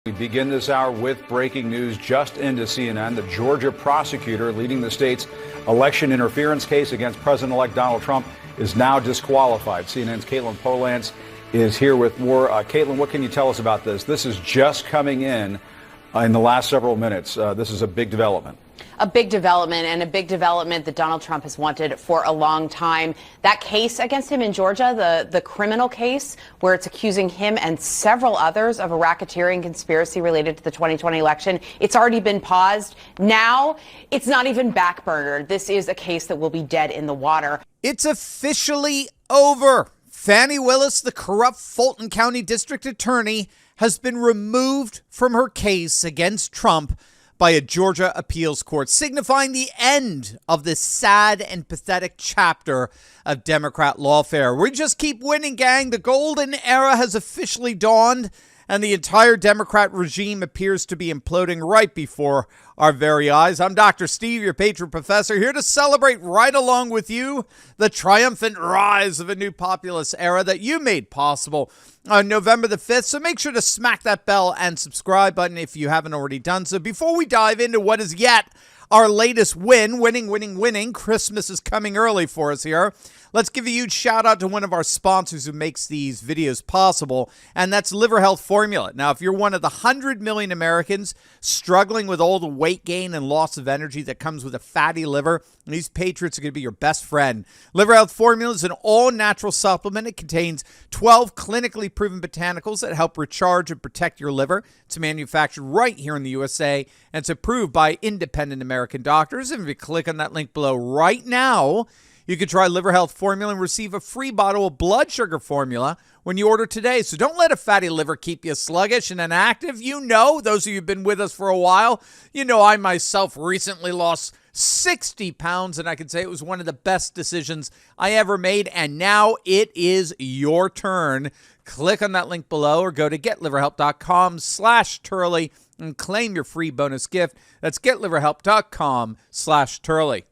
We begin this hour with breaking news just into CNN. The Georgia prosecutor leading the state's election interference case against President-elect Donald Trump is now disqualified. CNN's Caitlin Polance is here with more. Caitlin, what can you tell us about this? This is just coming in the last several minutes. This is a big development. A big development, and a big development that Donald Trump has wanted for a long time. That case against him in Georgia, the criminal case, where it's accusing him and several others of a racketeering conspiracy related to the 2020 election, it's already been paused. Now, it's not even backburnered. This is a case that will be dead in the water. It's officially over. Fani Willis, the corrupt Fulton County District Attorney, has been removed from her case against Trump by a Georgia appeals court, signifying the end of this sad and pathetic chapter of Democrat lawfare. We just keep winning, gang. The golden era has officially dawned, and the entire Democrat regime appears to be imploding right before our very eyes. I'm Dr. Steve, your patron professor, here to celebrate right along with you the triumphant rise of a new populist era that you made possible on November the 5th. So make sure to smack that bell and subscribe button if you haven't already done so. Before we dive into what is yet our latest winning. Christmas is coming early for us here. Let's give a huge shout out to one of our sponsors who makes these videos possible, and that's Liver Health Formula. Now, if you're one of the 100 million Americans struggling with all the weight gain and loss of energy that comes with a fatty liver, these patriots are going to be your best friend. Liver Health Formula is an all-natural supplement. It contains 12 clinically proven botanicals that help recharge and protect your liver. It's manufactured right here in the USA, and it's approved by independent American doctors. And if you click on that link below right now, you can try Liver Health Formula and receive a free bottle of blood sugar formula when you order today. So don't let a fatty liver keep you sluggish and inactive. You know, those of you who've been with us for a while, you know I myself recently lost 60 pounds, and I can say it was one of the best decisions I ever made, and now it is your turn. Click on that link below or go to getliverhelp.com/Turley and claim your free bonus gift. That's getliverhelp.com/Turley.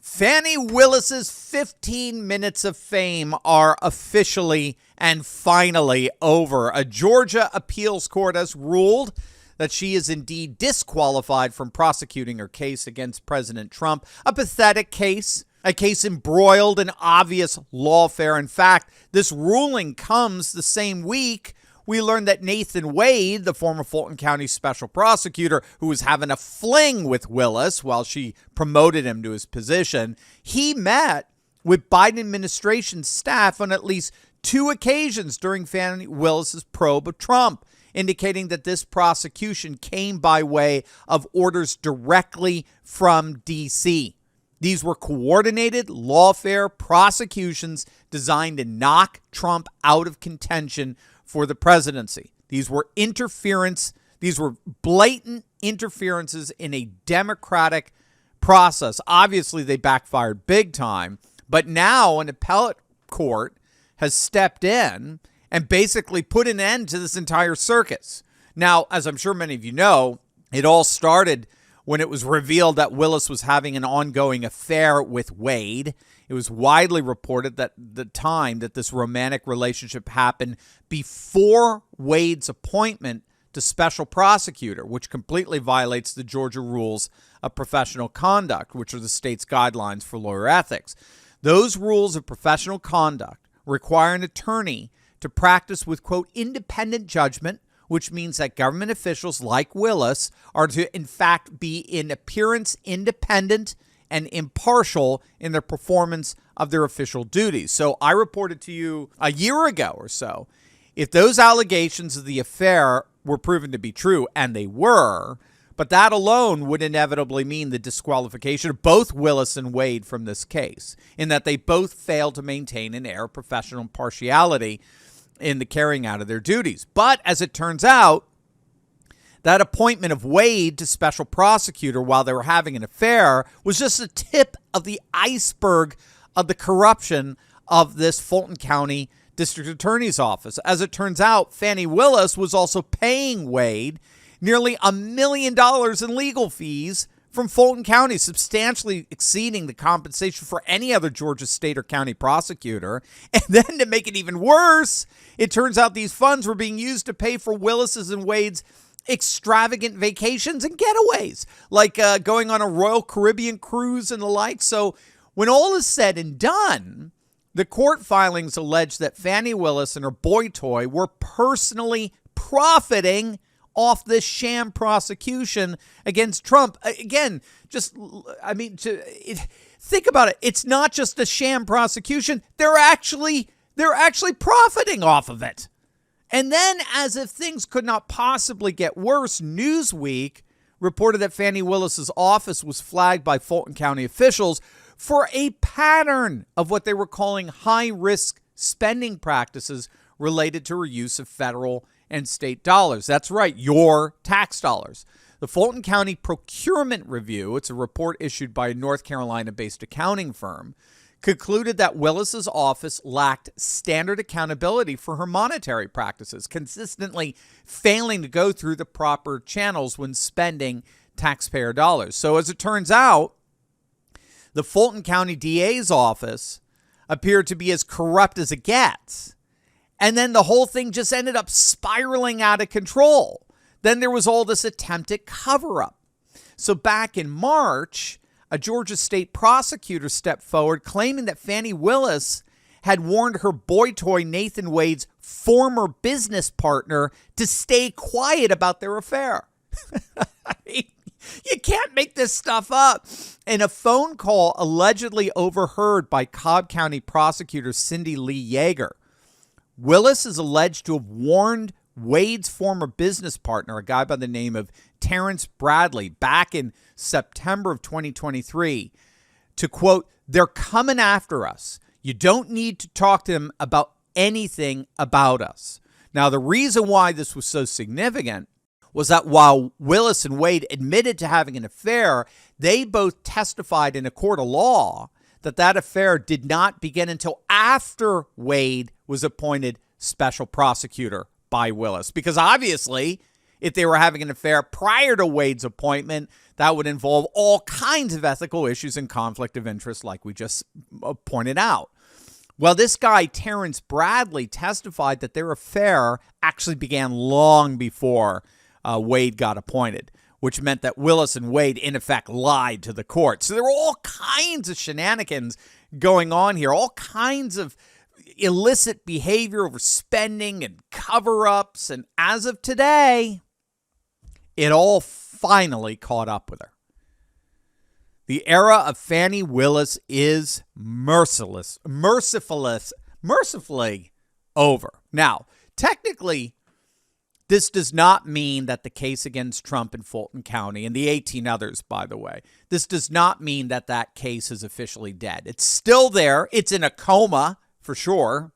Fani Willis's 15 minutes of fame are officially and finally over. A Georgia appeals court has ruled that she is indeed disqualified from prosecuting her case against President Trump. A pathetic case, a case embroiled in obvious lawfare. In fact, this ruling comes the same week we learned that Nathan Wade, the former Fulton County special prosecutor who was having a fling with Willis while she promoted him to his position, he met with Biden administration staff on at least 2 occasions during Fani Willis's probe of Trump, indicating that this prosecution came by way of orders directly from D.C. These were coordinated lawfare prosecutions designed to knock Trump out of contention for the presidency. These were interference. These were blatant interferences in a democratic process. Obviously, they backfired big time, but now an appellate court has stepped in and basically put an end to this entire circus. Now, as I'm sure many of you know, it all started when it was revealed that Willis was having an ongoing affair with Wade. It was widely reported that the time that this romantic relationship happened before Wade's appointment to special prosecutor, which completely violates the Georgia rules of professional conduct, which are the state's guidelines for lawyer ethics. Those rules of professional conduct require an attorney to practice with, quote, independent judgment, which means that government officials like Willis are to, in fact, be in appearance independent and impartial in their performance of their official duties. So I reported to you a year ago or so, if those allegations of the affair were proven to be true, and they were, but that alone would inevitably mean the disqualification of both Willis and Wade from this case, in that they both failed to maintain an air of professional impartiality in the carrying out of their duties. But as it turns out, that appointment of Wade to special prosecutor while they were having an affair was just the tip of the iceberg of the corruption of this Fulton County District Attorney's Office. As it turns out, Fani Willis was also paying Wade nearly $1 million in legal fees from Fulton County, substantially exceeding the compensation for any other Georgia state or county prosecutor. And then to make it even worse, it turns out these funds were being used to pay for Willis's and Wade's extravagant vacations and getaways, like going on a Royal Caribbean cruise and the like. So when all is said and done, the court filings allege that Fani Willis and her boy toy were personally profiting off this sham prosecution against Trump. Again, think about it. It's not just a sham prosecution. They're actually profiting off of it. And then, as if things could not possibly get worse, Newsweek reported that Fani Willis's office was flagged by Fulton County officials for a pattern of what they were calling high-risk spending practices related to her use of federal and state dollars. That's right, your tax dollars. The Fulton County Procurement Review, it's a report issued by a North Carolina-based accounting firm, concluded that Willis's office lacked standard accountability for her monetary practices, consistently failing to go through the proper channels when spending taxpayer dollars. So as it turns out, the Fulton County DA's office appeared to be as corrupt as it gets. And then the whole thing just ended up spiraling out of control. Then there was all this attempted cover-up. So back in March, a Georgia state prosecutor stepped forward claiming that Fani Willis had warned her boy toy Nathan Wade's former business partner to stay quiet about their affair. You can't make this stuff up. In a phone call allegedly overheard by Cobb County prosecutor Cindy Lee Yeager, Willis is alleged to have warned Wade's former business partner, a guy by the name of Terrence Bradley, back in September of 2023, to quote, "They're coming after us. You don't need to talk to them about anything about us." Now, the reason why this was so significant was that while Willis and Wade admitted to having an affair, they both testified in a court of law that that affair did not begin until after Wade was appointed special prosecutor by Willis. Because obviously, if they were having an affair prior to Wade's appointment, that would involve all kinds of ethical issues and conflict of interest like we just pointed out. Well, this guy, Terrence Bradley, testified that their affair actually began long before Wade got appointed, which meant that Willis and Wade, in effect, lied to the court. So there were all kinds of shenanigans going on here, all kinds of illicit behavior over spending and cover-ups. And as of today, it all finally caught up with her. The era of Fani Willis is mercifully over. Now, technically, this does not mean that the case against Trump in Fulton County, and the 18 others, by the way, this does not mean that that case is officially dead. It's still there. It's in a coma, for sure,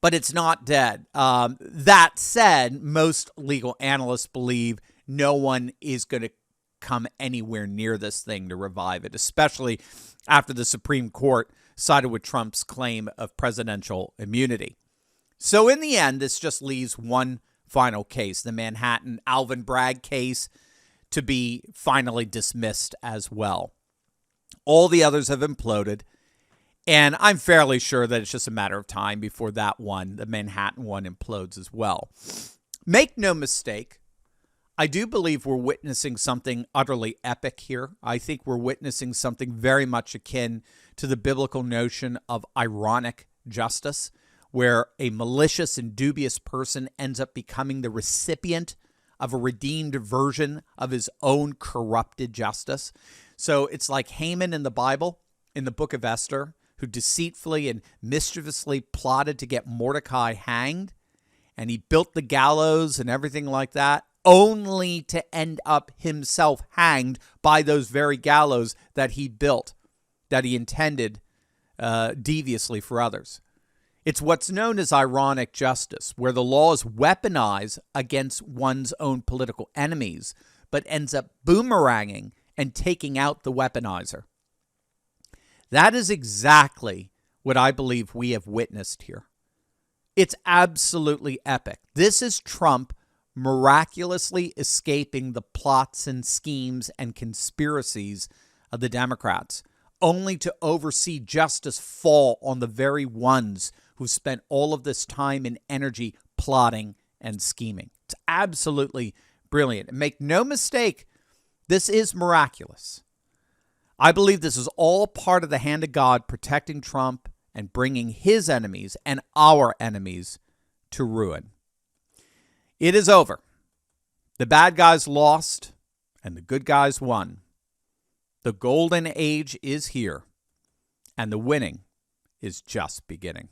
but it's not dead. That said, most legal analysts believe no one is going to come anywhere near this thing to revive it, especially after the Supreme Court sided with Trump's claim of presidential immunity. So in the end, this just leaves one final case, the Manhattan Alvin Bragg case, to be finally dismissed as well. All the others have imploded, and I'm fairly sure that it's just a matter of time before that one, the Manhattan one, implodes as well. Make no mistake, I do believe we're witnessing something utterly epic here. I think we're witnessing something very much akin to the biblical notion of ironic justice, where a malicious and dubious person ends up becoming the recipient of a redeemed version of his own corrupted justice. So it's like Haman in the Bible, in the book of Esther, who deceitfully and mischievously plotted to get Mordecai hanged, and he built the gallows and everything like that, only to end up himself hanged by those very gallows that he built, that he intended deviously for others. It's what's known as ironic justice, where the law is weaponized against one's own political enemies, but ends up boomeranging and taking out the weaponizer. That is exactly what I believe we have witnessed here. It's absolutely epic. This is Trump miraculously escaping the plots and schemes and conspiracies of the Democrats, only to oversee justice fall on the very ones who spent all of this time and energy plotting and scheming. It's absolutely brilliant. And make no mistake, this is miraculous. I believe this is all part of the hand of God protecting Trump and bringing his enemies and our enemies to ruin. It is over. The bad guys lost and the good guys won. The golden age is here, and the winning is just beginning.